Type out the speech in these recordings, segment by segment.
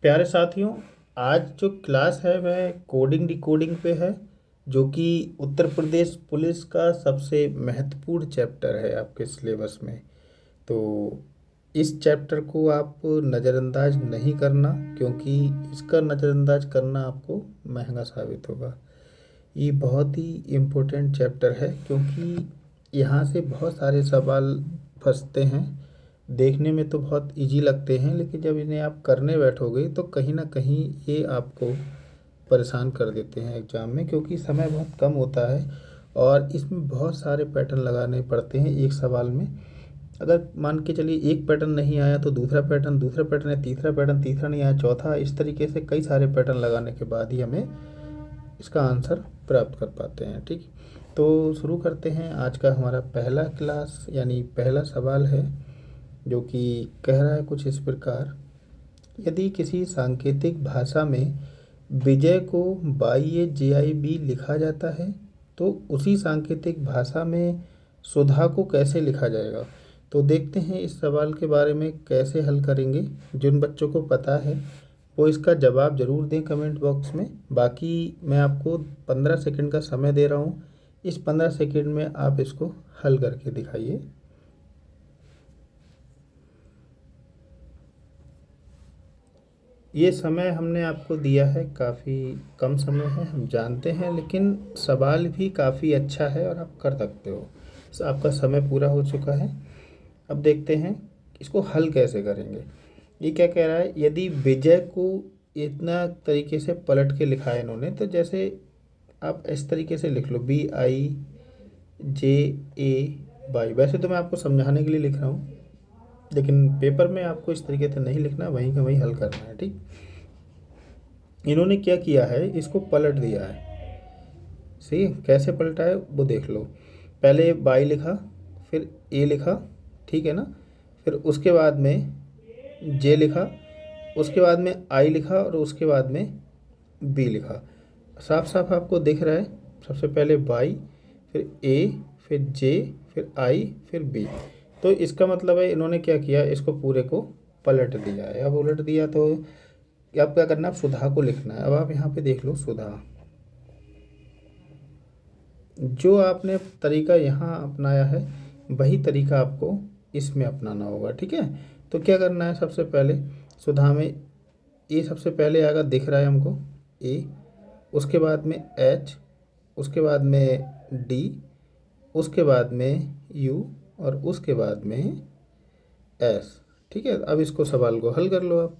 प्यारे साथियों, आज जो क्लास है वह कोडिंग डिकोडिंग पे है, जो कि उत्तर प्रदेश पुलिस का सबसे महत्वपूर्ण चैप्टर है आपके सिलेबस में। तो इस चैप्टर को आप नज़रअंदाज नहीं करना, क्योंकि इसका नज़रअंदाज करना आपको महंगा साबित होगा। ये बहुत ही इम्पोर्टेंट चैप्टर है, क्योंकि यहाँ से बहुत सारे सवाल फंसते हैं। देखने में तो बहुत इजी लगते हैं, लेकिन जब इन्हें आप करने बैठोगे तो कहीं ना कहीं ये आपको परेशान कर देते हैं एग्ज़ाम में, क्योंकि समय बहुत कम होता है और इसमें बहुत सारे पैटर्न लगाने पड़ते हैं एक सवाल में। अगर मान के चलिए एक पैटर्न नहीं आया तो दूसरा पैटर्न है, तीसरा पैटर्न, तीसरा नहीं आया चौथा, इस तरीके से कई सारे पैटर्न लगाने के बाद ही हमें इसका आंसर प्राप्त कर पाते हैं। ठीक, तो शुरू करते हैं। आज का हमारा पहला क्लास यानी पहला सवाल है, जो कि कह रहा है कुछ इस प्रकार: यदि किसी सांकेतिक भाषा में विजय को YAJIB लिखा जाता है तो उसी सांकेतिक भाषा में सुधा को कैसे लिखा जाएगा। तो देखते हैं इस सवाल के बारे में कैसे हल करेंगे। जिन बच्चों को पता है वो इसका जवाब ज़रूर दें कमेंट बॉक्स में। बाकी मैं आपको 15 सेकंड का समय दे रहा हूँ, इस 15 सेकंड में आप इसको हल करके दिखाइए। ये समय हमने आपको दिया है, काफ़ी कम समय है हम जानते हैं, लेकिन सवाल भी काफ़ी अच्छा है और आप कर सकते हो। आपका समय पूरा हो चुका है। अब देखते हैं इसको हल कैसे करेंगे। ये क्या कह रहा है: यदि विजय को इतना तरीके से पलट के लिखा है इन्होंने, तो जैसे आप इस तरीके से लिख लो BIJAY। वैसे तो मैं आपको समझाने के लिए लिख रहा हूँ, लेकिन पेपर में आपको इस तरीके से नहीं लिखना, वहीं का वहीं हल करना है। ठीक, इन्होंने क्या किया है, इसको पलट दिया है। सही, कैसे पलटा है वो देख लो। पहले बाई लिखा, फिर ए लिखा, ठीक है ना, फिर उसके बाद में जे लिखा, उसके बाद में आई लिखा और उसके बाद में बी लिखा। साफ साफ आपको दिख रहा है, सबसे पहले बाई, फिर ए, फिर जे, फिर आई, फिर बी। तो इसका मतलब है इन्होंने क्या किया, इसको पूरे को पलट दिया है। अब उलट दिया तो अब क्या करना है, सुधा को लिखना है। अब आप यहाँ पे देख लो सुधा, जो आपने तरीका यहाँ अपनाया है वही तरीका आपको इसमें अपनाना होगा। ठीक है, तो क्या करना है, सबसे पहले सुधा में ए सबसे पहले आएगा, दिख रहा है हमको ए, उसके बाद में एच, उसके बाद में डी, उसके बाद में यू और उसके बाद में एस। ठीक है, अब इसको सवाल को हल कर लो। आप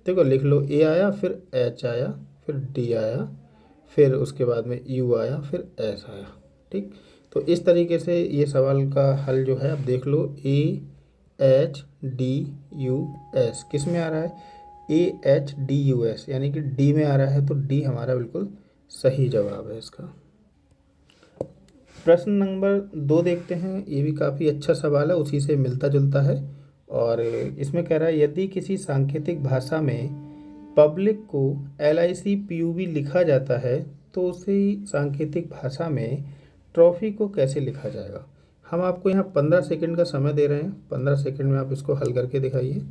देखो, लिख लो ए आया, फिर एच आया, फिर डी आया, फिर उसके बाद में यू आया, फिर एस आया। ठीक, तो इस तरीके से ये सवाल का हल जो है, आप देख लो AHDUS किस में आ रहा है, AHDUS, यानी कि डी में आ रहा है, तो डी हमारा बिल्कुल सही जवाब है इसका। प्रश्न नंबर 2 देखते हैं। ये भी काफ़ी अच्छा सवाल है, उसी से मिलता जुलता है। और इसमें कह रहा है, यदि किसी सांकेतिक भाषा में पब्लिक को LICPUB लिखा जाता है तो उसी सांकेतिक भाषा में ट्रॉफी को कैसे लिखा जाएगा। हम आपको यहाँ 15 सेकंड का समय दे रहे हैं, 15 सेकंड में आप इसको हल करके दिखाइए।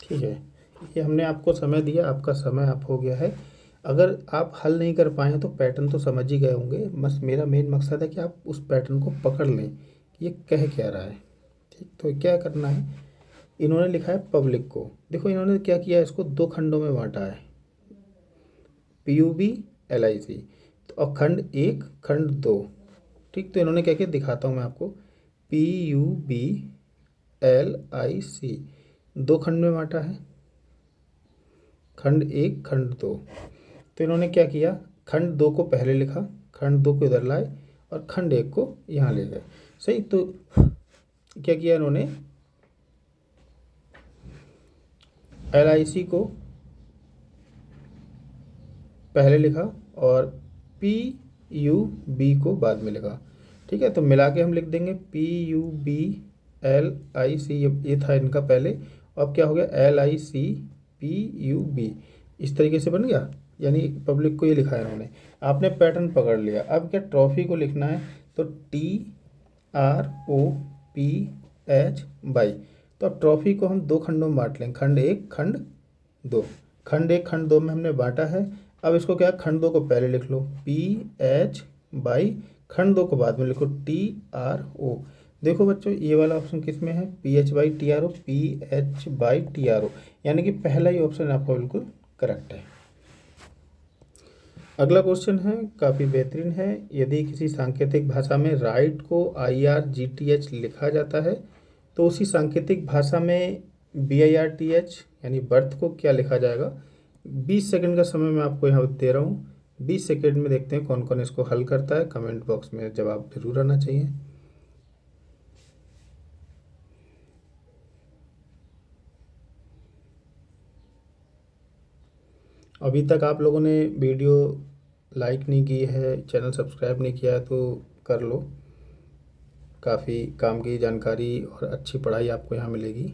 ठीक है, ये हमने आपको समय दिया, आपका समय आप हो गया है। अगर आप हल नहीं कर पाए हैं तो पैटर्न तो समझ ही गए होंगे। बस मेरा मेन मकसद है कि आप उस पैटर्न को पकड़ लें कि ये कह क्या रहा है। ठीक, तो क्या करना है, इन्होंने लिखा है पब्लिक को, देखो इन्होंने क्या किया, इसको 2 खंडों में बांटा है, PUB LIC। तो और खंड 1 खंड 2। ठीक, तो इन्होंने क्या किया दिखाता हूँ मैं आपको, PUB LIC 2 खंड में बांटा है, खंड 1 खंड 2। तो इन्होंने क्या किया, खंड 2 को पहले लिखा, खंड 2 को इधर लाए और खंड 1 को यहाँ ले गए। सही, तो क्या किया इन्होंने, LIC को पहले लिखा और PUB को बाद में लिखा। ठीक है, तो मिला के हम लिख देंगे PUB LIC, ये था इनका पहले। अब क्या हो गया, LICPUB, इस तरीके से बन गया। यानी पब्लिक को ये लिखा है इन्होंने। आपने पैटर्न पकड़ लिया, अब क्या ट्रॉफी को लिखना है, तो TROPH तो अब ट्रॉफी को हम दो खंडों में बांट लें, खंड एक खंड दो। खंड एक खंड दो में हमने बांटा है। अब इसको क्या, खंड दो को पहले लिख लो PH/, खंड दो को बाद में लिखो TRO। देखो बच्चों ये वाला ऑप्शन किस में है, PH/TRO, PH/TRO, यानी कि पहला ही ऑप्शन आपका बिल्कुल करेक्ट है। अगला क्वेश्चन है, काफ़ी बेहतरीन है। यदि किसी सांकेतिक भाषा में राइट को IRGTH लिखा जाता है तो उसी सांकेतिक भाषा में BIRTH यानी बर्थ को क्या लिखा जाएगा। 20 सेकंड का समय मैं आपको यहाँ दे रहा हूँ। 20 सेकंड में देखते हैं कौन कौन इसको हल करता है। कमेंट बॉक्स में जवाब जरूर आना चाहिए। अभी तक आप लोगों ने वीडियो लाइक नहीं की है, चैनल सब्सक्राइब नहीं किया है तो कर लो। काफ़ी काम की जानकारी और अच्छी पढ़ाई आपको यहाँ मिलेगी।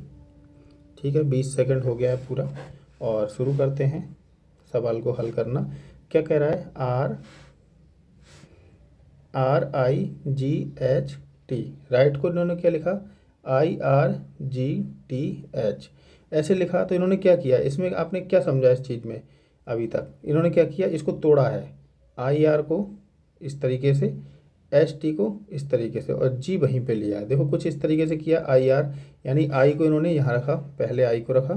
ठीक है, 20 सेकंड हो गया है पूरा और शुरू करते हैं सवाल को हल करना। क्या कह रहा है, RIGHT, राइट को इन्होंने क्या लिखा, IRGTH ऐसे लिखा। तो इन्होंने क्या किया, इसमें आपने क्या समझा इस चीज़ में, अभी तक इन्होंने क्या किया, इसको तोड़ा है, IR को इस तरीके से, ST को इस तरीके से और G वहीं पे लिया है। देखो कुछ इस तरीके से किया, IR यानी I को इन्होंने यहाँ रखा, पहले I को रखा,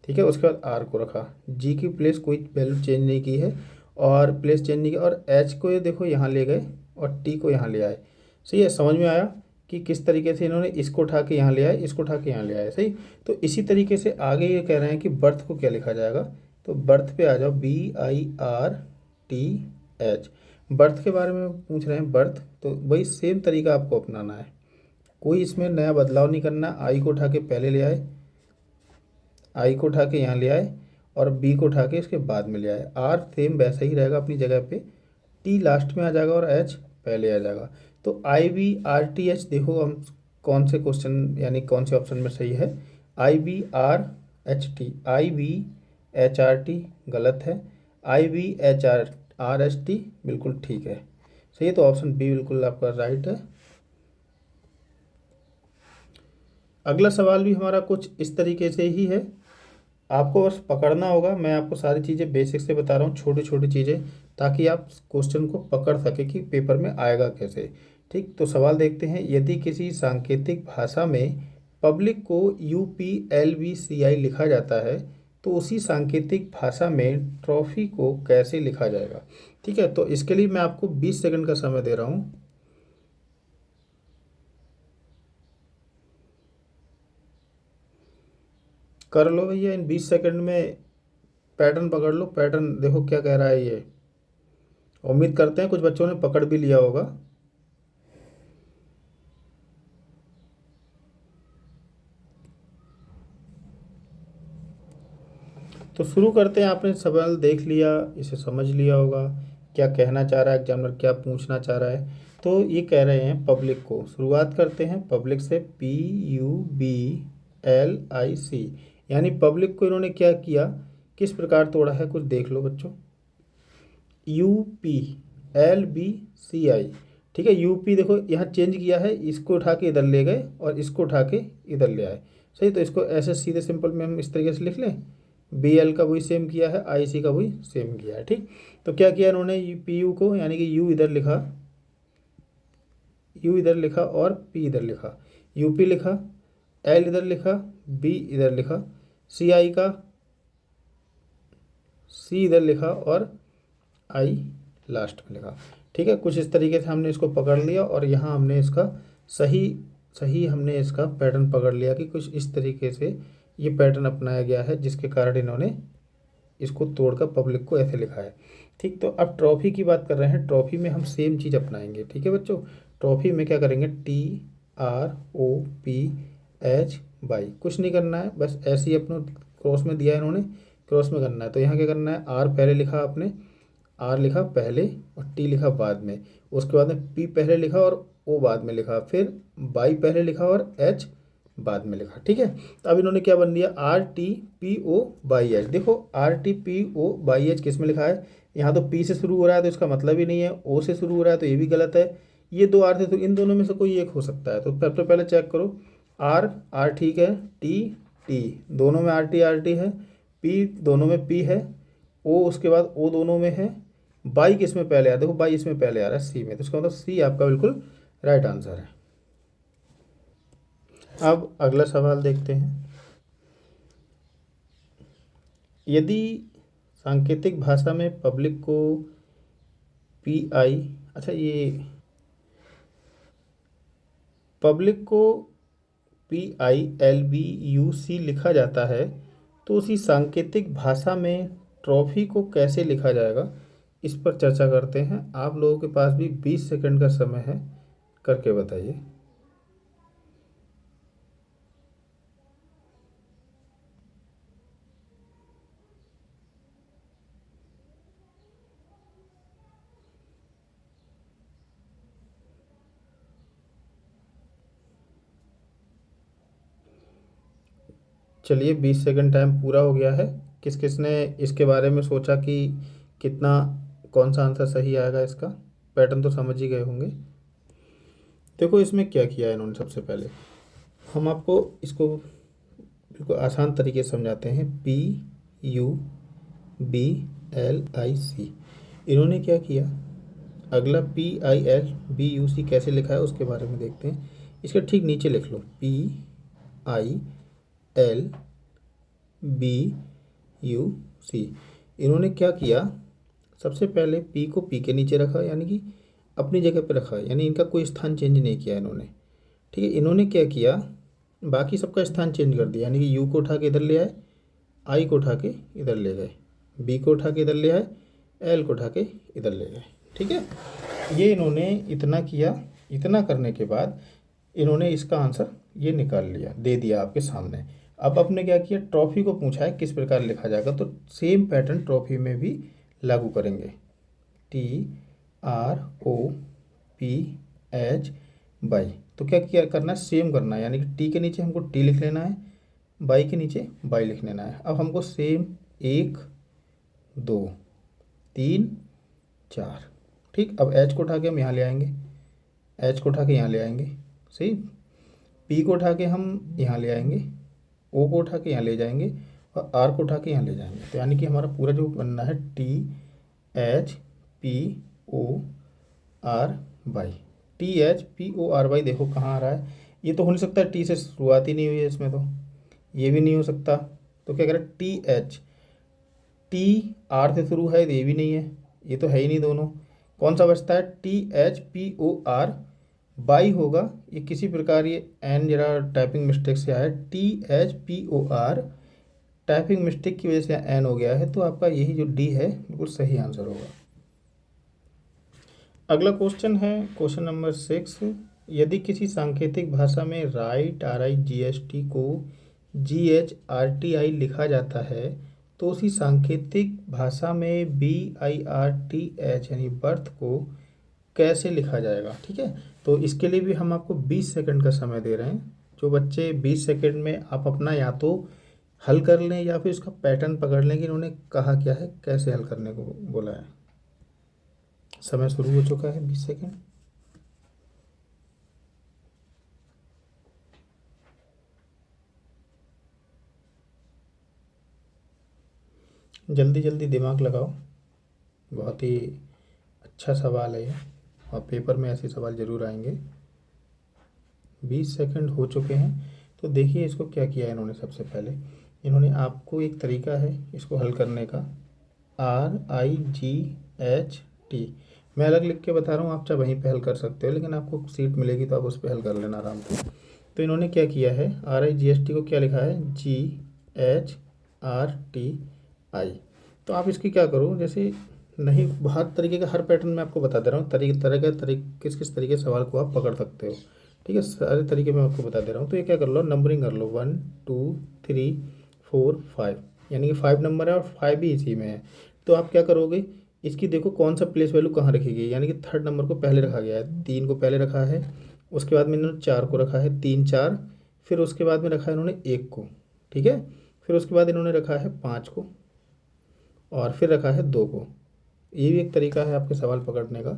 ठीक है, उसके बाद R को रखा, G की प्लेस कोई वैल्यू चेंज नहीं की है और प्लेस चेंज नहीं की, और H को ये देखो यहाँ ले गए और T को यहाँ ले आए। सही है, समझ में आया कि किस तरीके से इन्होंने इसको उठा के यहाँ ले आए, इसको उठा के यहाँ ले आए। सही, तो इसी तरीके से आगे ये कह रहे हैं कि बर्थ को क्या लिखा जाएगा, तो बर्थ पे आ जाओ, BIRTH। बर्थ के बारे में पूछ रहे हैं, बर्थ तो वही सेम तरीका आपको अपनाना है, कोई इसमें नया बदलाव नहीं करना। आई को उठा के पहले ले आए, आई को उठा के यहाँ ले आए और बी को उठा के इसके बाद में ले आए। आर सेम वैसा ही रहेगा अपनी जगह पे, टी लास्ट में आ जाएगा और एच पहले आ जाएगा। तो IBRTH देखो हम कौन से क्वेश्चन यानी कौन से ऑप्शन में सही है। IBRHT, IBHRT गलत है, IBHRST बिल्कुल ठीक है। सही है, तो ऑप्शन बी बिल्कुल आपका राइट है। अगला सवाल भी हमारा कुछ इस तरीके से ही है, आपको बस पकड़ना होगा। मैं आपको सारी चीज़ें बेसिक से बता रहा हूँ, छोटी छोटी चीज़ें, ताकि आप क्वेश्चन को पकड़ सके कि पेपर में आएगा कैसे। ठीक, तो सवाल देखते हैं। यदि किसी सांकेतिक भाषा में पब्लिक को UPLBCI लिखा जाता है तो उसी सांकेतिक भाषा में ट्रॉफी को कैसे लिखा जाएगा। ठीक है, तो इसके लिए मैं आपको 20 सेकंड का समय दे रहा हूँ। कर लो भैया, इन 20 सेकंड में पैटर्न पकड़ लो। पैटर्न देखो क्या कह रहा है ये, उम्मीद करते हैं कुछ बच्चों ने पकड़ भी लिया होगा। तो शुरू करते हैं। आपने सवाल देख लिया, इसे समझ लिया होगा क्या कहना चाह रहा है एग्जामिनर, क्या पूछना चाह रहा है। तो ये कह रहे हैं पब्लिक को, शुरुआत करते हैं पब्लिक से, PUBLIC, यानी पब्लिक को इन्होंने क्या किया, किस प्रकार तोड़ा है, कुछ देख लो बच्चों। UPLBCI, ठीक है, यूपी देखो यहाँ चेंज किया है, इसको उठा के इधर ले गए और इसको उठा के इधर ले आए। सही, तो इसको ऐसे सीधे सिंपल में हम इस तरीके से लिख लें, BL का वही सेम किया है, IC का वही सेम किया है। ठीक, तो क्या किया इन्होंने, PU को यानी कि U इधर लिखा, U इधर लिखा और P इधर लिखा, UP लिखा, L इधर लिखा, B इधर लिखा, CI का C इधर लिखा और I लास्ट में लिखा। ठीक है, कुछ इस तरीके से हमने इसको पकड़ लिया और यहाँ हमने इसका सही सही हमने इसका पैटर्न पकड़ लिया कि कुछ इस तरीके से ये पैटर्न अपनाया गया है, जिसके कारण इन्होंने इसको तोड़कर पब्लिक को ऐसे लिखा है। ठीक, तो अब ट्रॉफी की बात कर रहे हैं, ट्रॉफी में हम सेम चीज़ अपनाएंगे। ठीक है बच्चों, ट्रॉफी में क्या करेंगे, TROPH, कुछ नहीं करना है, बस ऐसे ही अपने क्रॉस में दिया है इन्होंने, क्रॉस में करना है। तो यहाँ क्या करना है, R पहले लिखा आपने, R लिखा पहले और T लिखा बाद में, उसके बाद में P पहले लिखा और O बाद में लिखा, फिर Y पहले लिखा और H बाद में लिखा। ठीक है, तो अब इन्होंने क्या बन दिया, RTPO/H। देखो RTPO/H किस में लिखा है, यहाँ तो P से शुरू हो रहा है तो इसका मतलब ही नहीं है, O से शुरू हो रहा है तो ये भी गलत है, ये दो R से तो इन दोनों में से कोई एक हो सकता है। तो सबसे पहले चेक करो, R ठीक है, T दोनों में RT है, P दोनों में P है, O उसके बाद O दोनों में है, बाई किस में पहले आ रहा है, देखो बाई इसमें पहले आ रहा है C में, तो इसका मतलब C आपका बिल्कुल राइट आंसर है। अब अगला सवाल देखते हैं। यदि सांकेतिक भाषा में पब्लिक को PI, अच्छा ये पब्लिक को PILBUC लिखा जाता है, तो उसी सांकेतिक भाषा में ट्रॉफी को कैसे लिखा जाएगा, इस पर चर्चा करते हैं। आप लोगों के पास भी 20 सेकंड का समय है, करके बताइए। चलिए 20 सेकंड टाइम पूरा हो गया है। किस किस ने इसके बारे में सोचा कि कितना, कौन सा आंसर सही आएगा, इसका पैटर्न तो समझ ही गए होंगे। देखो इसमें क्या किया है इन्होंने, सबसे पहले हम आपको इसको बिल्कुल आसान तरीके से समझाते हैं। PUBLIC, इन्होंने क्या किया, अगला PILBUC कैसे लिखा है उसके बारे में देखते हैं। इसके ठीक नीचे लिख लो PILBUC। इन्होंने क्या किया, सबसे पहले P को P के नीचे रखा, यानी कि अपनी जगह पे रखा, यानी इनका कोई स्थान चेंज नहीं किया इन्होंने। ठीक है, इन्होंने क्या किया, बाकी सबका स्थान चेंज कर दिया, यानी कि U को उठा के इधर ले आए, I को उठा के इधर ले गए, B को उठा के इधर ले आए, L को उठा के इधर ले गए। ठीक है, ये इन्होंने इतना किया। इतना करने के बाद इन्होंने इसका आंसर ये निकाल लिया, दे दिया आपके सामने। अब आपने क्या किया, ट्रॉफी को पूछा है किस प्रकार लिखा जाएगा, तो सेम पैटर्न ट्रॉफी में भी लागू करेंगे। TROPH तो क्या किया करना है, सेम करना है, यानी कि टी के नीचे हमको टी लिख लेना है, बाई के नीचे बाई लिख लेना है। अब हमको सेम 1 2 3 4, ठीक। अब एच को उठा के हम यहाँ ले आएंगे, एच को उठा के यहाँ ले आएंगे, सही। पी को उठा के हम यहाँ ले आएंगे, ओ को उठा के यहाँ ले जाएंगे, और आर को उठा के यहाँ ले जाएंगे। तो यानी कि हमारा पूरा जो बनना है THPOR/, THPOR/, देखो कहाँ आ रहा है, ये तो हो नहीं सकता, टी से शुरुआत ही नहीं हुई है इसमें, तो ये भी नहीं हो सकता। तो क्या करें, TR से शुरू है, ये भी नहीं है, ये तो है ही नहीं दोनों। कौन सा बचता है, THPOR/, होगा। ये किसी प्रकार ये एन जरा टाइपिंग मिस्टेक से आया है, THPOR टाइपिंग मिस्टेक की वजह से एन हो गया है, तो आपका यही जो डी है बिल्कुल सही आंसर होगा। अगला क्वेश्चन है क्वेश्चन नंबर 6। यदि किसी सांकेतिक भाषा में राइट RIGST को GHRTI लिखा जाता है, तो उसी सांकेतिक भाषा में BIRTH यानी बर्थ को कैसे लिखा जाएगा। ठीक है, तो इसके लिए भी हम आपको 20 सेकंड का समय दे रहे हैं। जो बच्चे 20 सेकंड में आप अपना या तो हल कर लें या फिर इसका पैटर्न पकड़ लें कि इन्होंने कहा क्या है, कैसे हल करने को बोला है। समय शुरू हो चुका है, 20 सेकंड। जल्दी जल्दी दिमाग लगाओ, बहुत ही अच्छा सवाल है ये, और पेपर में ऐसे सवाल ज़रूर आएंगे। 20 सेकंड हो चुके हैं। तो देखिए इसको क्या किया इन्होंने, सबसे पहले इन्होंने आपको एक तरीका है इसको हल करने का, RIGHT, मैं अलग लिख के बता रहा हूँ, आप चाहे वहीं पे हल कर सकते हो, लेकिन आपको सीट मिलेगी तो आप उस पर हल कर लेना आराम से। तो इन्होंने क्या किया है, RIGST को क्या लिखा है, GHRTI। तो आप इसकी क्या करो, जैसे नहीं, हर तरीके का हर पैटर्न में आपको बता दे रहा हूँ, किस किस तरीके सवाल को आप पकड़ सकते हो। ठीक है, सारे तरीके मैं आपको बता दे रहा हूँ। तो ये क्या कर लो, नंबरिंग कर लो, 1 2 3 4 5, यानी कि 5 नंबर है और 5 भी इसी में है। तो आप क्या करोगे, इसकी देखो कौन सा प्लेस वैल्यू कहाँ रखी गई है, यानी कि 3rd नंबर को पहले रखा गया है, 3 को पहले रखा है, उसके बाद में इन्होंने 4 को रखा है, 3 4, फिर उसके बाद में रखा है इन्होंने 1 को, ठीक है। फिर उसके बाद इन्होंने रखा है 5 को, और फिर रखा है 2 को। ये भी एक तरीका है आपके सवाल पकड़ने का।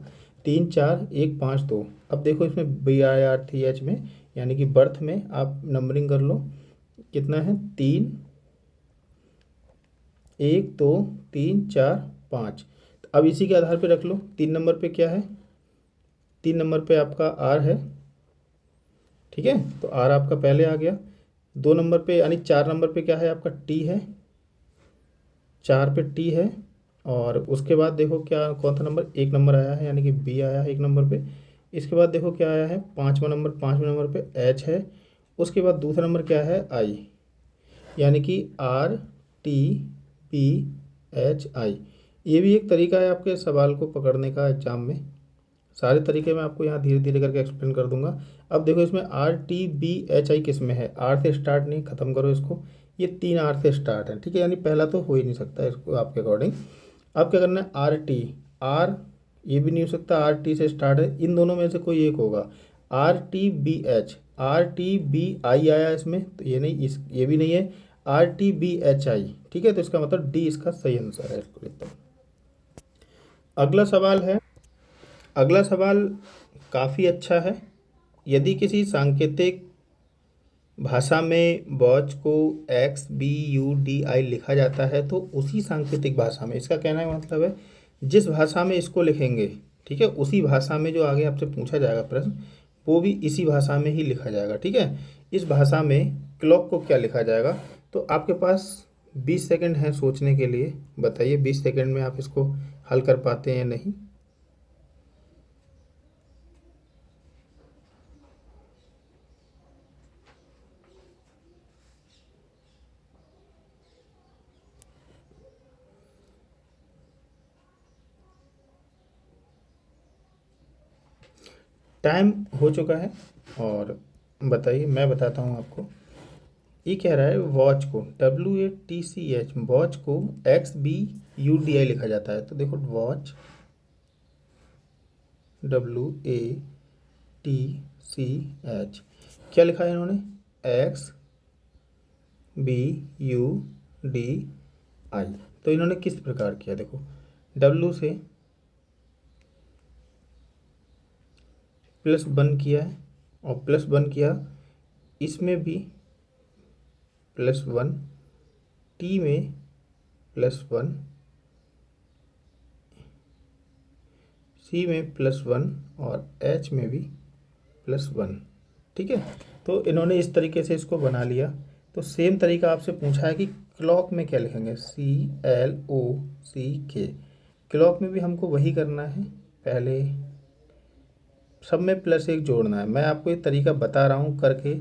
3 4 1 5 2। अब देखो इसमें BIRTH में, यानी कि बर्थ में आप नंबरिंग कर लो। कितना है? 3 1 2 3 4 5। अब इसी के आधार पे रख लो। 3 नंबर पे क्या है? 3 नंबर पे आपका R है, ठीक है, तो R आपका पहले आ गया। 2 नंबर पे यानी 4 नंबर पे क्या है आपका? T है, 4 पे T है। और उसके बाद देखो क्या कौन सा नंबर? 1 नंबर आया है, यानी कि B आया है 1 नंबर पे। इसके बाद देखो क्या आया है? 5वें नंबर पे H है। उसके बाद दूसरा नंबर क्या है? I, यानी कि RTPH I। ये भी एक तरीका है आपके सवाल को पकड़ने का एग्जाम में। सारे तरीके मैं आपको यहाँ धीरे धीरे करके एक्सप्लेन कर दूंगा। अब देखो इसमें RTBHI किस में है? R से स्टार्ट नहीं, ख़त्म करो इसको। ये 3 R से स्टार्ट है, ठीक है, यानी पहला तो हो ही नहीं सकता इसको आपके अकॉर्डिंग। अब क्या करना है? R ये भी नहीं हो सकता, RT से स्टार्ट है, इन दोनों में से कोई एक होगा। RTBI आया इसमें, तो ये नहीं, ये भी नहीं है। RTBHI, ठीक है, तो इसका मतलब D इसका सही आंसर है। इसको लिखता हूँ। अगला सवाल है, अगला सवाल काफ़ी अच्छा है। यदि किसी सांकेतिक भाषा में वॉच को XBUDI लिखा जाता है तो उसी सांकेतिक भाषा में, इसका कहना है मतलब है जिस भाषा में इसको लिखेंगे, ठीक है, उसी भाषा में जो आगे आपसे पूछा जाएगा प्रश्न, वो भी इसी भाषा में ही लिखा जाएगा, ठीक है। इस भाषा में क्लॉक को क्या लिखा जाएगा? तो आपके पास 20 सेकंड है सोचने के लिए। बताइए 20 सेकंड में आप इसको हल कर पाते हैं या नहीं? टाइम हो चुका है। और बताइए, मैं बताता हूँ आपको। ये कह रहा है वॉच को, WATCH, वॉच को XBUDI लिखा जाता है। तो देखो वॉच WATCH, क्या लिखा है इन्होंने? XBUDI। तो इन्होंने किस प्रकार किया? देखो W से +1 किया है, और +1 किया, इसमें भी +1, T में +1, C में +1, और H में भी +1, ठीक है। तो इन्होंने इस तरीके से इसको बना लिया। तो सेम तरीका आपसे पूछा है कि क्लॉक में क्या लिखेंगे? CLOCK। क्लॉक में भी हमको वही करना है, पहले सब में +1 जोड़ना है। मैं आपको ये तरीका बता रहा हूँ करके,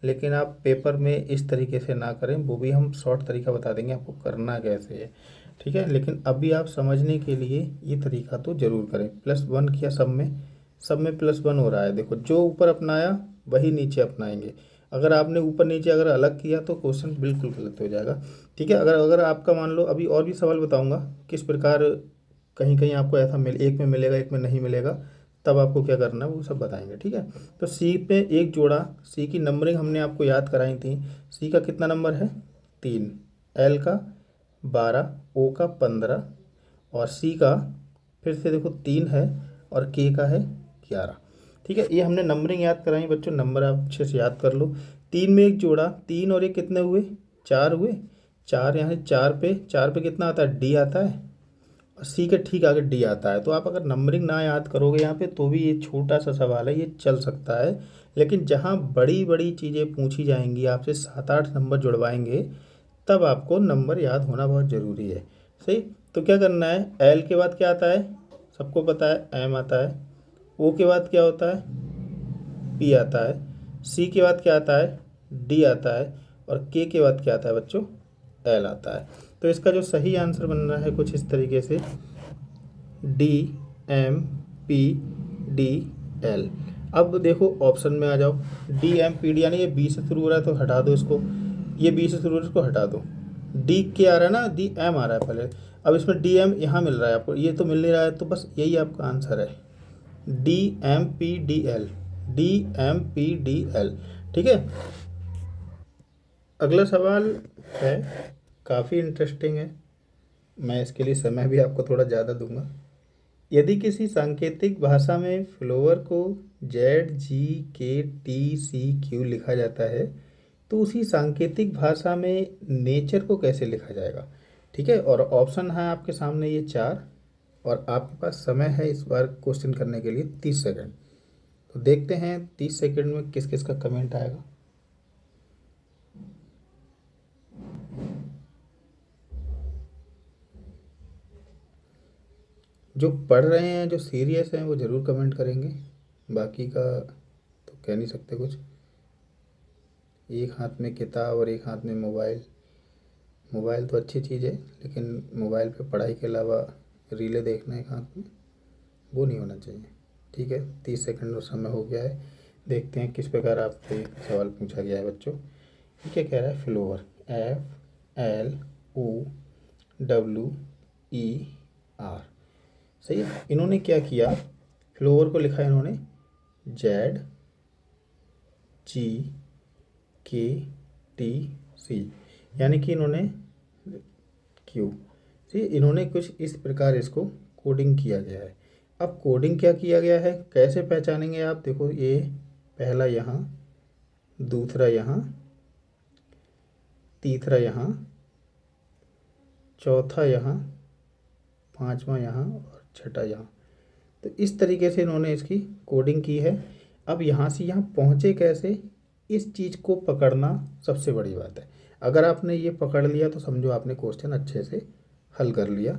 लेकिन आप पेपर में इस तरीके से ना करें, वो भी हम शॉर्ट तरीका बता देंगे आपको करना कैसे है, ठीक है। लेकिन अभी आप समझने के लिए ये तरीका तो ज़रूर करें। +1 किया, सब में +1 हो रहा है। देखो जो ऊपर अपनाया वही नीचे अपनाएंगे। अगर आपने ऊपर नीचे अगर अलग किया तो क्वेश्चन बिल्कुल गलत हो जाएगा, ठीक है। अगर अगर आपका मान लो, अभी और भी सवाल बताऊंगा किस प्रकार कहीं कहीं आपको ऐसा एक में मिलेगा एक में नहीं मिलेगा, तब आपको क्या करना है वो सब बताएंगे, ठीक है। तो सी पे 1 जोड़ा, सी की नंबरिंग हमने आपको याद कराई थी। सी का कितना नंबर है? 3, एल का 12, ओ का 15, और सी का फिर से देखो 3 है, और के का है 11, ठीक है। ये हमने नंबरिंग याद कराई बच्चों, नंबर आप अच्छे से याद कर लो। 3 में 1 जोड़ा, 3 और 1 कितने हुए? 4 हुए। 4 यहाँ 4 पे कितना आता है? डी आता है। और सी के ठीक आगे डी आता है। तो आप अगर नंबरिंग ना याद करोगे यहाँ पे तो भी ये छोटा सा सवाल है, ये चल सकता है। लेकिन जहाँ बड़ी बड़ी चीज़ें पूछी जाएंगी, आपसे 7 8 नंबर जुड़वाएंगे, तब आपको नंबर याद होना बहुत ज़रूरी है, सही। तो क्या करना है? एल के बाद क्या आता है? सबको पता है एम आता है। ओ के बाद क्या होता है? पी आता है। सी के बाद क्या आता है? डी आता है। और के बाद क्या आता है बच्चों? एल आता है। तो इसका जो सही आंसर बन रहा है कुछ इस तरीके से, DMPDL। अब देखो ऑप्शन में आ जाओ। DMPD यानी ये बी से शुरू हो रहा है तो हटा दो इसको, ये बी से शुरू हो रहा है इसको हटा दो। डी के आ रहा है ना, DM आ रहा है पहले। अब इसमें DM यहाँ मिल रहा है आपको, ये तो मिल नहीं रहा है, तो बस यही आपका आंसर है, DMPDL। DMPDL, ठीक है। अगला सवाल है, काफ़ी इंटरेस्टिंग है। मैं इसके लिए समय भी आपको थोड़ा ज़्यादा दूंगा। यदि किसी सांकेतिक भाषा में फ्लोवर को ZGKTCQ लिखा जाता है तो उसी सांकेतिक भाषा में नेचर को कैसे लिखा जाएगा। ठीक है, और ऑप्शन है आपके सामने ये चार, और आपके पास समय है इस बार क्वेश्चन करने के लिए 30 सेकंड। तो देखते हैं 30 सेकंड में किस किस का कमेंट आएगा। जो पढ़ रहे हैं, जो सीरियस हैं, वो ज़रूर कमेंट करेंगे, बाकी का तो कह नहीं सकते कुछ। एक हाथ में किताब और एक हाथ में मोबाइल। मोबाइल तो अच्छी चीज़ है, लेकिन मोबाइल पे पढ़ाई के अलावा रीलें देखना एक हाथ में, वो नहीं होना चाहिए। ठीक है, 30 सेकंड का समय हो गया है। देखते हैं किस प्रकार आपसे सवाल पूछा गया है बच्चों। ये क्या कह रहा है, फ्लोवर, FLOWER। सही है। इन्होंने क्या किया, फ्लोवर को लिखा इन्होंने ZGKTC, यानी कि इन्होंने क्यू सी, इन्होंने कुछ इस प्रकार इसको कोडिंग किया गया है। अब कोडिंग क्या किया गया है, कैसे पहचानेंगे आप, देखो ये पहला यहाँ, दूसरा यहाँ, तीसरा यहाँ, चौथा यहाँ, पांचवा यहाँ और छठा यहाँ। तो इस तरीके से इन्होंने इसकी कोडिंग की है। अब यहाँ से यहाँ पहुँचे कैसे, इस चीज़ को पकड़ना सबसे बड़ी बात है। अगर आपने ये पकड़ लिया तो समझो आपने क्वेश्चन अच्छे से हल कर लिया।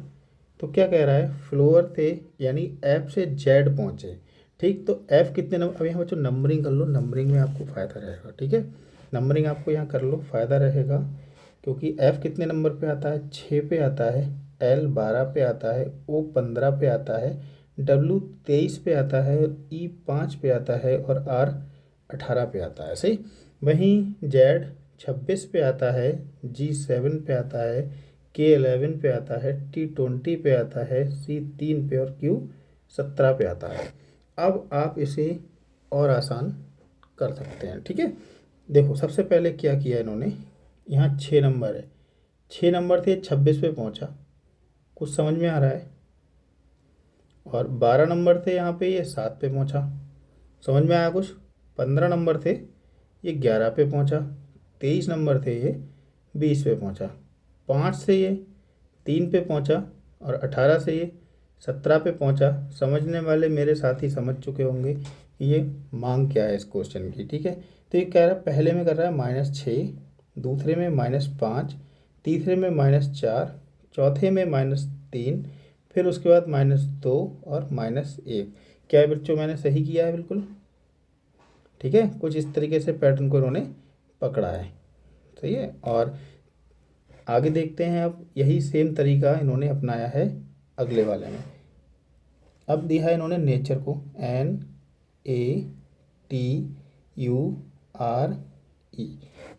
तो क्या कह रहा है, फ्लोवर थे यानी एफ से जेड पहुँचे। ठीक, तो एफ कितने नंबर, अब यहाँ बच्चों नंबरिंग कर लो, नंबरिंग में आपको फ़ायदा रहेगा। ठीक है, नंबरिंग आपको यहाँ कर लो, फ़ायदा रहेगा, क्योंकि एफ कितने नंबर पे आता है, 6 पे आता है, एल 12 पे आता है, ओ 15 पे आता है, डब्ल्यू 23 पे आता है, ई 5 पे आता है और आर 18 पे आता है। सही। वहीं जेड 26 पे आता है, जी 7 पे आता है, के 11 पे आता है, टी 20 पे आता है, सी 3 पे और क्यू 17 पे आता है। अब आप इसे और आसान कर सकते हैं। ठीक है, देखो सबसे पहले क्या किया इन्होंने, यहाँ 6 नंबर है, 6 नंबर थे, 26 पे पहुँचा, कुछ समझ में आ रहा है। और 12 नंबर थे यहाँ पे, ये 7 पे पहुँचा, समझ में आया कुछ। 15 नंबर थे, ये 11 पे पहुँचा। 23 नंबर थे, ये 20 पे पहुँचा। 5 से ये 3 पे पहुँचा और 18 से ये 17 पे पहुँचा। समझने वाले मेरे साथी समझ चुके होंगे कि ये मांग क्या है इस क्वेश्चन की। ठीक है, तो ये कह रहा है, पहले में कर रहा है -6, दूसरे में -5, तीसरे में -4, चौथे में -3, फिर उसके बाद -2 और -1। क्या है बच्चों, मैंने सही किया है बिल्कुल। ठीक है, कुछ इस तरीके से पैटर्न को इन्होंने पकड़ा है। सही है, और आगे देखते हैं। अब यही सेम तरीका इन्होंने अपनाया है अगले वाले में। अब दिया है इन्होंने नेचर को, NATURE।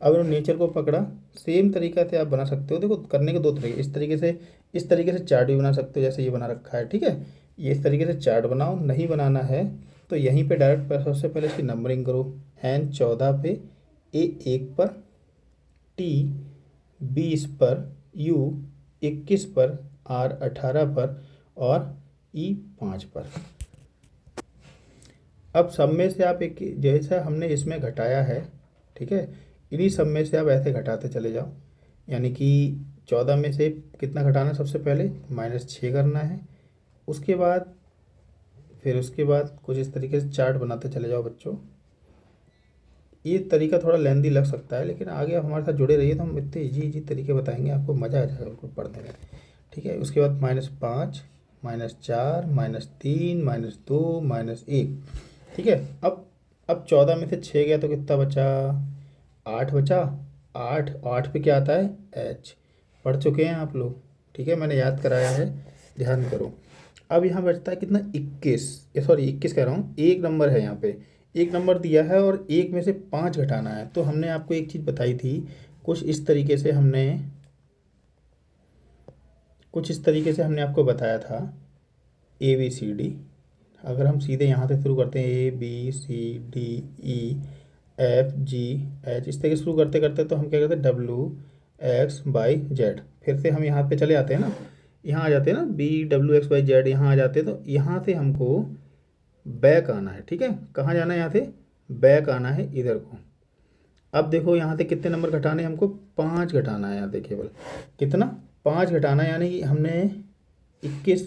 अब इन्होंने नेचर को पकड़ा, सेम तरीका से आप बना सकते हो। देखो करने के दो तरीके, इस तरीके से चार्ट भी बना सकते हो जैसे ये बना रखा है। ठीक है, ये इस तरीके से चार्ट बनाओ, नहीं बनाना है तो यहीं पे डायरेक्ट सबसे पहले इसकी नंबरिंग करो। N 14 पे, A 1 पर, T 20 पर, U 21 पर, R 18 पर और E 5 पर। अब सब में से आप एक, जैसा हमने इसमें घटाया है, ठीक है, इन्हीं सब में से आप ऐसे घटाते चले जाओ। यानी कि 14 में से कितना घटाना है, सबसे पहले -6 करना है। उसके बाद फिर उसके बाद कुछ इस तरीके से चार्ट बनाते चले जाओ बच्चों। ये तरीका थोड़ा लेंदी लग सकता है, लेकिन आगे आप हमारे साथ जुड़े रहिए तो हम इतने इजी इजी तरीके बताएंगे, आपको मज़ा आ जाएगा बिल्कुल पढ़ने में। ठीक है, उसके बाद -5, -4, -3, -2, -1। ठीक है, अब 14 में से 6 गया तो कितना बचा, 8 बचा। 8, 8 पे क्या आता है, H। पढ़ चुके हैं आप लोग। ठीक है, मैंने याद कराया है, ध्यान करो। अब यहाँ बचता है कितना, 21, सॉरी 21 कह रहा हूँ, एक नंबर है यहाँ पे, एक नंबर दिया है और एक में से 5 घटाना है। तो हमने आपको एक चीज़ बताई थी, कुछ इस तरीके से हमने आपको बताया था, ABCD। अगर हम सीधे यहाँ से शुरू करते हैं, ABCDE, एफ जी एच, इस तरह शुरू करते करते तो हम क्या करते हैं डब्ल्यू एक्स बाई जेड। फिर से हम यहाँ पे चले आते हैं ना, यहाँ आ जाते हैं ना, B W X Y Z, यहाँ आ जाते हैं। तो यहाँ से हमको बैक आना है, ठीक है। कहाँ जाना है? यहाँ से बैक आना है इधर को। अब देखो यहाँ से कितने नंबर घटाने हैं हमको? 5 घटाना है यहाँ से केवल। कितना? 5 घटाना है, यानी कि हमने 21,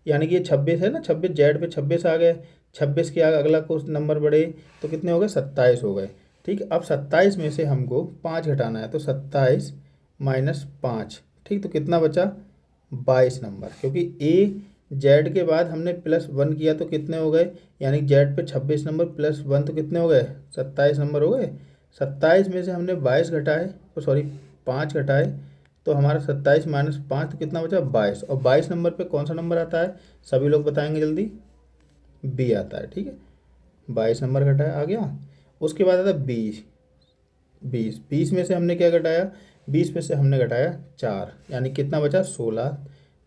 यानी कि ये 26 है ना, 26 जेड पे 26 आ गए, 26 के आगे अगला कुछ नंबर बढ़े तो कितने हो गए? 27 हो गए। ठीक, अब 27 में से हमको 5 घटाना है, तो 27 माइनस 5, ठीक, तो कितना बचा? 22 नंबर। क्योंकि ए जेड के बाद हमने +1 किया तो कितने हो गए? यानी जेड पे 26 नंबर +1 तो कितने हो गए? 27 नंबर हो गए। 27 में से हमने 22 घटाए, तो सॉरी 5 घटाए, तो हमारा 27 माइनस 5 तो कितना बचा? 22। और 22 नंबर पे कौन सा नंबर आता है? सभी लोग बताएंगे जल्दी। बी आता है, ठीक है। 22 नंबर घटाया, आ गया। उसके बाद आता है 20। 20 में से हमने क्या घटाया? 20 में से हमने घटाया 4, यानी कितना बचा? 16।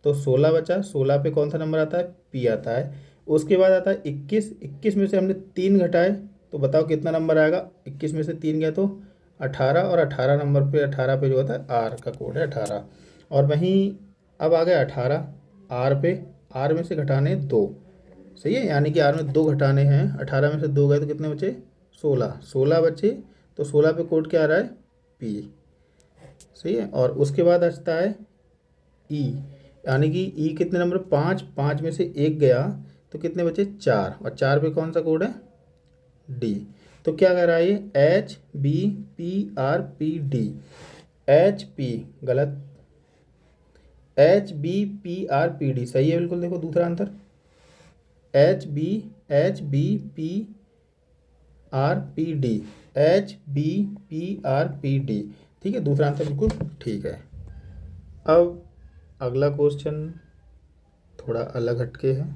तो 16 बचा। 16 पे कौन सा नंबर आता है? पी आता है। उसके बाद आता है 21। 21 में से हमने 3 घटाए, तो बताओ कितना नंबर आएगा? 21 में से 3 गया तो 18, और 18 नंबर पे, 18 पे जो होता है आर का कोड है 18। और वहीं अब आ गया 18 आर पे। आर में से घटाने 2, सही है, यानी कि आर में 2 घटाने हैं। 18 में से 2 गए तो कितने बचे? 16। 16 बचे, तो 16 पे कोड क्या आ रहा है? पी, सही है। और उसके बाद आता है ई, यानी कि ई कितने नंबर? 5। 5 में से 1 गया तो कितने बचे? 4, और 4 पे कौन सा कोड है? डी। तो क्या कह रहा है ये? H B P R P D. H P गलत, HBPRPD सही है बिल्कुल। देखो दूसरा आंसर HBPRPD, HBPRPD, ठीक है, दूसरा आंसर बिल्कुल ठीक है। अब अगला क्वेश्चन थोड़ा अलग हटके है।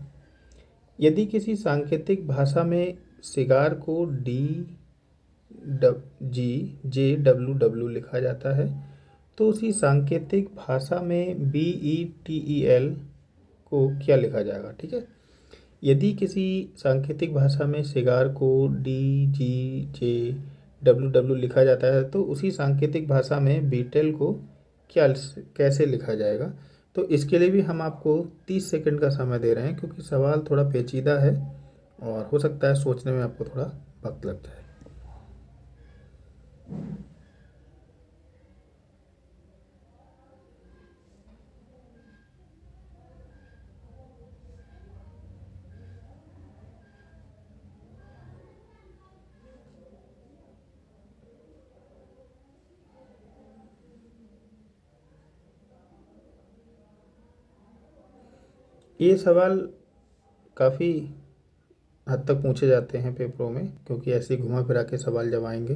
यदि किसी सांकेतिक भाषा में सिगार को DGJWW लिखा जाता है, तो उसी सांकेतिक भाषा में BETEL को क्या लिखा जाएगा? ठीक है, यदि किसी सांकेतिक भाषा में सिगार को DGJWW लिखा जाता है, तो उसी सांकेतिक भाषा में बीटेल को क्या, कैसे लिखा जाएगा? तो इसके लिए भी हम आपको 30 सेकंड का समय दे रहे हैं, क्योंकि सवाल थोड़ा पेचीदा है और हो सकता है सोचने में आपको थोड़ा वक्त लग जाए। ये सवाल काफ़ी हद तक पूछे जाते हैं पेपरों में, क्योंकि ऐसे ही घुमा फिरा के सवाल जब आएंगे।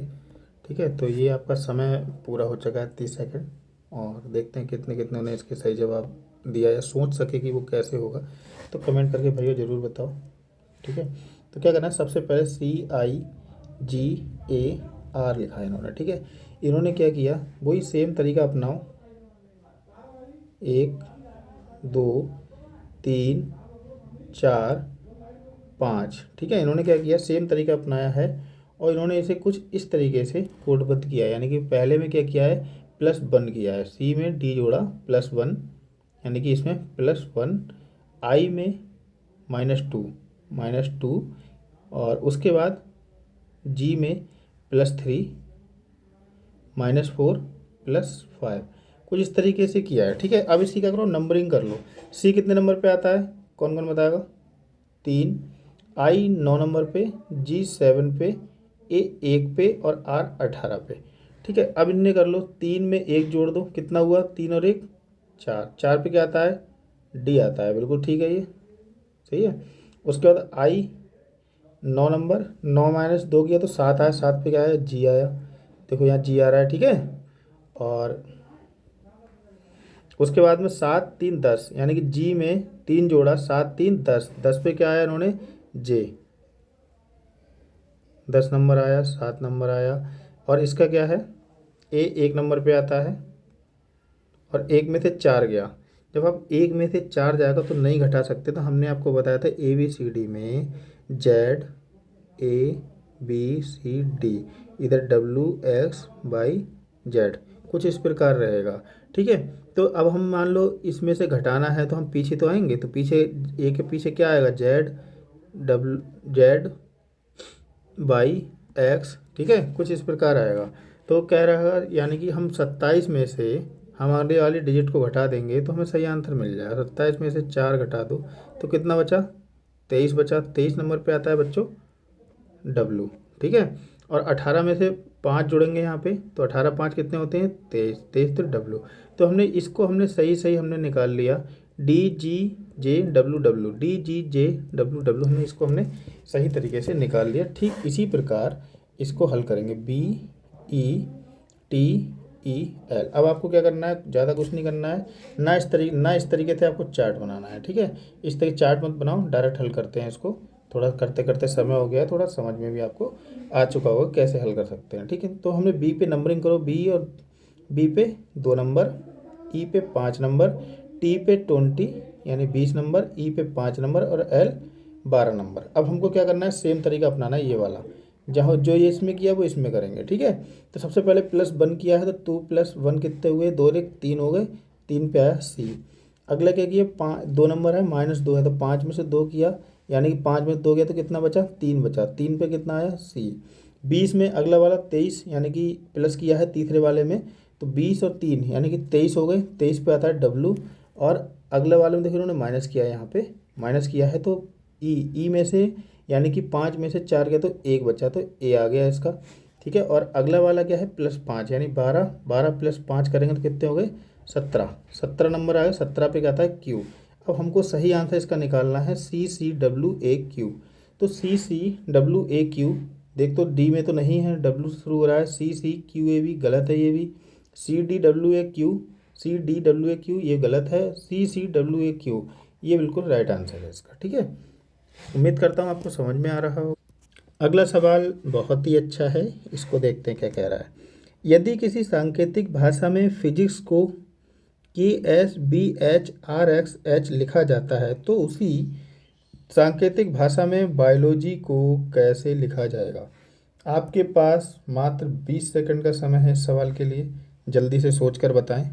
ठीक है, तो ये आपका समय पूरा हो चुका है 30 सेकंड, और देखते हैं कितने कितने ने इसके सही जवाब दिया या सोच सके कि वो कैसे होगा। तो कमेंट करके भैया ज़रूर बताओ। ठीक है, तो क्या करना है? सबसे पहले CIGAR लिखा है इन्होंने। ठीक है, इन्होंने क्या किया? वही सेम तरीका अपनाओ। 1 2 3 4 5, ठीक है, इन्होंने क्या किया? सेम तरीका अपनाया है, और इन्होंने इसे कुछ इस तरीके से कोडबद्ध किया है। यानी कि पहले में क्या किया है? +1 किया है, सी में डी जोड़ा +1, यानी कि इसमें +1, आई में -2, और उसके बाद जी में +3, -4, +5, कुछ इस तरीके से किया है। ठीक है, अब इसकी क्या करो? नंबरिंग कर लो। सी कितने नंबर पे आता है? कौन कौन बताएगा? 3, आई 9 नंबर पे, जी 7 पे, ए 1 पे, और आर 18 पे। ठीक है, अब इनने कर लो। 3 में 1 जोड़ दो, कितना हुआ? 3 और 1 4। 4 पे क्या आता है? डी आता है, बिल्कुल ठीक है, ये सही है। उसके बाद आई 9 नंबर, 9 माइनस 2 किया तो 7 आया। 7 पे क्या आया? जी आया। देखो यहाँ जी आ रहा है, ठीक है। और उसके बाद में 7 3 10, यानी कि जी में 3 जोड़ा, 7 3 10, 10 पे क्या आया इन्होंने? जे, 10 नंबर आया, 7 नंबर आया। और इसका क्या है? ए 1 नंबर पे आता है, और 1 में से 4 गया। जब आप 1 में से 4 जाएगा तो नहीं घटा सकते, तो हमने आपको बताया था ABCD में जेड, ए, बी सी डी, इधर डब्ल्यू एक्स वाई जेड, कुछ इस प्रकार रहेगा। ठीक है, तो अब हम मान लो इसमें से घटाना है तो हम पीछे तो आएंगे, तो पीछे ए के पीछे क्या आएगा, Z W Z Y X. ठीक है, कुछ इस प्रकार आएगा। तो कह रहा है यानी कि हम 27 में से हमारे वाली डिजिट को घटा देंगे तो हमें सही आंसर मिल जाएगा। 27 में से 4 घटा दो तो कितना बचा, 23 बचा। 23 नंबर पे आता है बच्चों डब्लू। ठीक है, और 18 में से 5 जुड़ेंगे यहाँ पे, तो 18 5 कितने होते हैं, 23। 23 तो डब्लू। तो हमने इसको हमने सही सही हमने निकाल लिया, D G J W W, D G J W W, हमने इसको हमने सही तरीके से निकाल लिया। ठीक इसी प्रकार इसको हल करेंगे, B E T E L. अब आपको क्या करना है, ज़्यादा कुछ नहीं करना है, ना इस तरीके से आपको चार्ट बनाना है। ठीक है, इस तरीके चार्ट मत बनाओ, डायरेक्ट हल करते हैं इसको। थोड़ा करते करते समय हो गया, थोड़ा समझ में भी आपको आ चुका होगा कैसे हल कर सकते हैं। ठीक है, तो हमने बी पे नंबरिंग करो, बी और बी पे 2 नंबर, ई पे 5 नंबर, टी पे 20 यानी 20 नंबर, ई पे 5 नंबर और एल 12 नंबर। अब हमको क्या करना है, सेम तरीका अपनाना है ये वाला, जहाँ जो ये इसमें किया वो इसमें करेंगे। ठीक है, तो सबसे पहले +1 किया है तो 2 + 1 कितने हुए, 2 × 3 हो गए, 3 पे आया सी। अगला क्या किया, 2 नंबर है, -2 है तो 5 में से 2 किया, यानी कि 5 में 2 गया तो कितना बचा, 3 बचा। 3 पे कितना आया, सी। 20 में अगला वाला 23 यानी कि प्लस किया है तीसरे वाले में, तो 20 और 3 यानी कि 23 हो गए। 23 पे आता है डब्लू, और अगले वाले में देखिए उन्होंने माइनस किया है, यहाँ पे माइनस किया है तो ई में से यानी कि 5 में से 4 गया तो 1 बचा, तो ए आ गया इसका। ठीक है, और अगला वाला क्या है, +5 यानी 12, 12 + 5 करेंगे तो कितने हो गए, 17। 17 नंबर आ गए, 17 पे क्या आता है क्यू। अब हमको सही आंसर इसका निकालना है, CCWAQ। तो CCWAQ, देख तो डी में तो नहीं है, डब्लू से शुरू हो रहा है, CCQAB गलत है, ये भी CDWAQ, CDWAQ ये गलत है, CCWAQ ये बिल्कुल राइट आंसर है इसका। ठीक है, उम्मीद करता हूँ आपको समझ में आ रहा हो। अगला सवाल बहुत ही अच्छा है, इसको देखते हैं क्या कह रहा है। यदि किसी सांकेतिक भाषा में फिजिक्स को KSBHRXH लिखा जाता है तो उसी सांकेतिक भाषा में बायोलॉजी को कैसे लिखा जाएगा। आपके पास मात्र 20 सेकंड का समय है इस सवाल के लिए, जल्दी से सोचकर बताएं।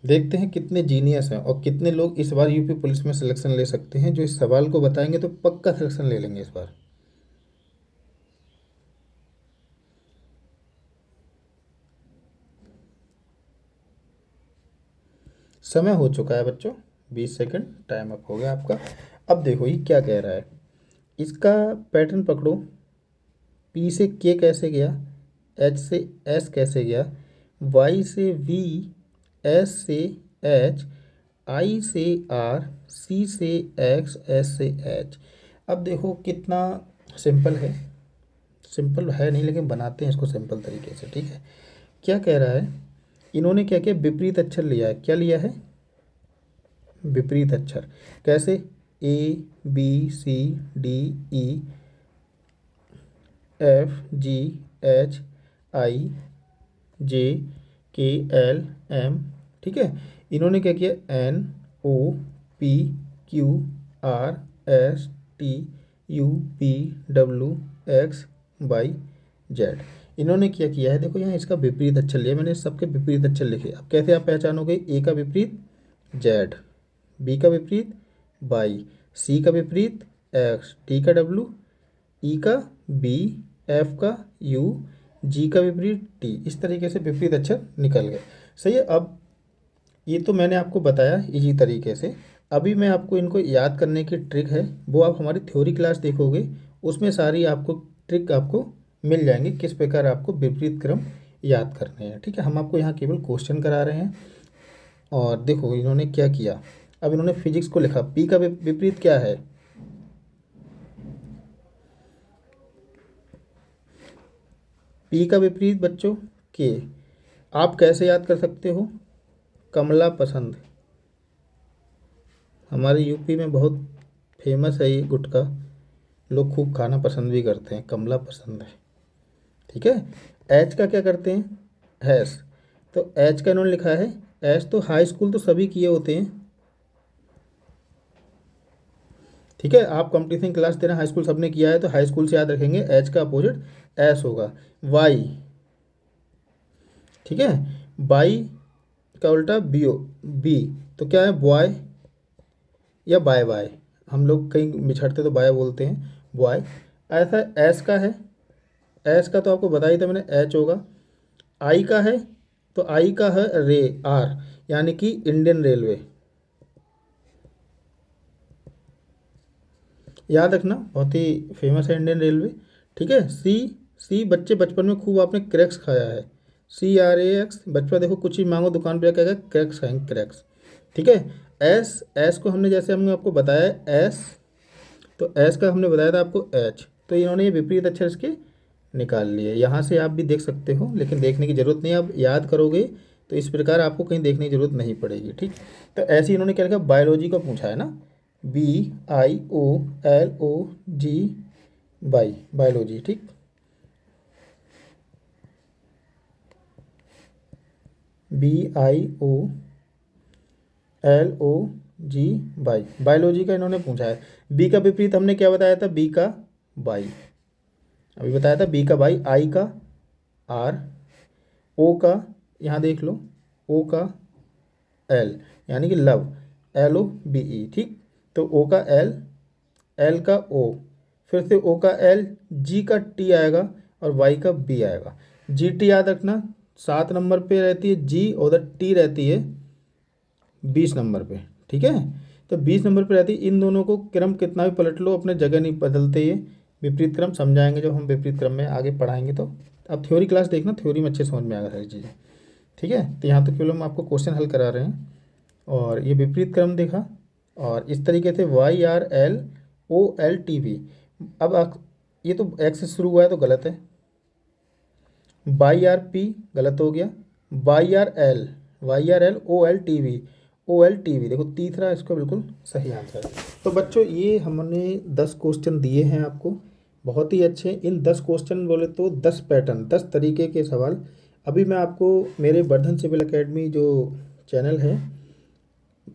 देखते हैं कितने जीनियस हैं और कितने लोग इस बार यूपी पुलिस में सिलेक्शन ले सकते हैं। जो इस सवाल को बताएंगे तो पक्का सिलेक्शन ले लेंगे इस बार। समय हो चुका है बच्चों, 20 सेकंड टाइम अप हो गया आपका। अब देखो ये क्या कह रहा है, इसका पैटर्न पकड़ो। पी से के कैसे गया, एच से एस कैसे गया, वाई से वी, एस से एच, आई से आर, सी से एक्स, एस से एच। अब देखो कितना सिंपल है, सिंपल है नहीं लेकिन बनाते हैं इसको सिंपल तरीके से। ठीक है, क्या कह रहा है, इन्होंने क्या किया, विपरीत अक्षर लिया है। क्या लिया है, विपरीत अक्षर। कैसे, ABCDE FGHIJKLM। ठीक है, इन्होंने क्या किया, NOPQRSTUVWXYZ। इन्होंने क्या किया है, देखो यहाँ इसका विपरीत अक्षर लिया, मैंने सबके विपरीत अक्षर लिखे। अब कैसे आप पहचानोगे, ए का विपरीत जेड, बी का विपरीत वाई, सी का विपरीत एक्स, टी का डब्लू, ई का बी, एफ का यू, जी का विपरीत टी। इस तरीके से विपरीत अक्षर निकल गए। सही है, अब ये तो मैंने आपको बताया इजी तरीके से। अभी मैं आपको इनको याद करने की ट्रिक है, वो आप हमारी थ्योरी क्लास देखोगे, उसमें सारी आपको ट्रिक आपको मिल जाएंगी, किस प्रकार आपको विपरीत क्रम याद करने हैं। ठीक है, हम आपको यहाँ केवल क्वेश्चन करा रहे हैं। और देखो इन्होंने क्या किया, अब इन्होंने फिजिक्स को लिखा, पी का विपरीत क्या है, पी का विपरीत बच्चों के। आप कैसे याद कर सकते हो, कमला पसंद, हमारे यूपी में बहुत फेमस है ये गुटखा, लोग खूब खाना पसंद भी करते हैं, कमला पसंद है। ठीक है, एच का क्या करते हैं, हैश, तो एच का इन्होंने लिखा है, एच तो हाई स्कूल तो सभी किए होते हैं, ठीक है, आप कंपटीशन क्लास दे रहे हैं, हाई स्कूल सबने किया है, तो हाई स्कूल से याद रखेंगे एच का अपोजिट एस होगा, वाई। ठीक है, बाई का उल्टा बी बी, तो क्या है, बॉय या बाय बाय, हम लोग कहीं मिछड़ते तो बाय बोलते हैं, बॉय। ऐसा एस का है, एस का तो आपको बताया था मैंने, एच होगा। आई का है, तो आई का है रे, आर, यानी कि इंडियन रेलवे, याद रखना, बहुत ही फेमस है इंडियन रेलवे। ठीक है, सी, सी बच्चे बचपन में खूब आपने क्रैक्स खाया है, सी आर ए एक्स, बचपन देखो कुछ ही मांगो दुकान पे क्या कहेगा, क्रैक्स खाएंगे, क्रैक्स। ठीक है, एस, एस को हमने जैसे हमने आपको बताया एस, तो एस का हमने बताया था आपको एच, तो इन्होंने ये विपरीत अक्षर इसके निकाल लिए। यहाँ से आप भी देख सकते हो, लेकिन देखने की ज़रूरत नहीं, आप याद करोगे तो इस प्रकार आपको कहीं देखने की ज़रूरत नहीं पड़ेगी। ठीक, तो ऐसे ही इन्होंने क्या लिखा, बायोलॉजी का पूछा है ना, BIOLOG, बाई, बायोलॉजी। ठीक, BIOLOG, बाई, बायोलॉजी का इन्होंने पूछा है। बी का विपरीत हमने क्या बताया था, बी का बाई, अभी बताया था, बी का बाई, आई का आर, ओ का, यहाँ देख लो, ओ का एल, यानी कि लव, LOVE। ठीक, तो ओ का एल, एल का ओ, फिर से ओ का एल, जी का टी आएगा और वाई का बी आएगा। जी टी याद रखना 7 नंबर पे रहती है जी, और उधर टी रहती है 20 नंबर पे। ठीक है, तो 20 नंबर पे रहती है, इन दोनों को क्रम कितना भी पलट लो अपने जगह नहीं बदलते, ये विपरीत क्रम समझाएंगे जब हम विपरीत क्रम में आगे पढ़ाएंगे। तो अब थ्योरी क्लास देखना, थ्योरी में अच्छे समझ में आएगा सारी चीज़ें। ठीक है, तो यहाँ तो केवल हम आपको क्वेश्चन हल करा रहे हैं, और ये विपरीत क्रम देखा, और इस तरीके से YRLOLTV। अब ये तो एक्स से शुरू हुआ है तो गलत है, YRP गलत हो गया, YRLOLTV देखो तीसरा इसका बिल्कुल सही आंसर है। तो बच्चों ये हमने 10 क्वेश्चन दिए हैं आपको, बहुत ही अच्छे। इन 10 क्वेश्चन बोले तो 10 पैटर्न, 10 तरीके के सवाल। अभी मैं आपको मेरे वर्धन सिविल एकेडमी जो चैनल है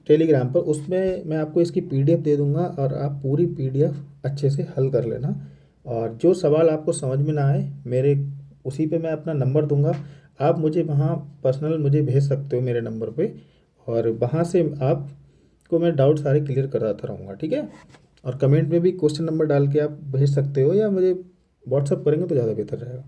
टेलीग्राम पर, उसमें मैं आपको इसकी PDF दे दूंगा, और आप पूरी PDF अच्छे से हल कर लेना। और जो सवाल आपको समझ में ना आए, मेरे उसी पे मैं अपना नंबर दूंगा, आप मुझे वहाँ पर्सनल मुझे भेज सकते हो मेरे नंबर पे, और वहाँ से आपको मैं डाउट सारे क्लियर कराता रहूँगा। ठीक है, और कमेंट में भी क्वेश्चन नंबर डाल के आप भेज सकते हो, या मुझे व्हाट्सअप करेंगे तो ज़्यादा बेहतर रहेगा।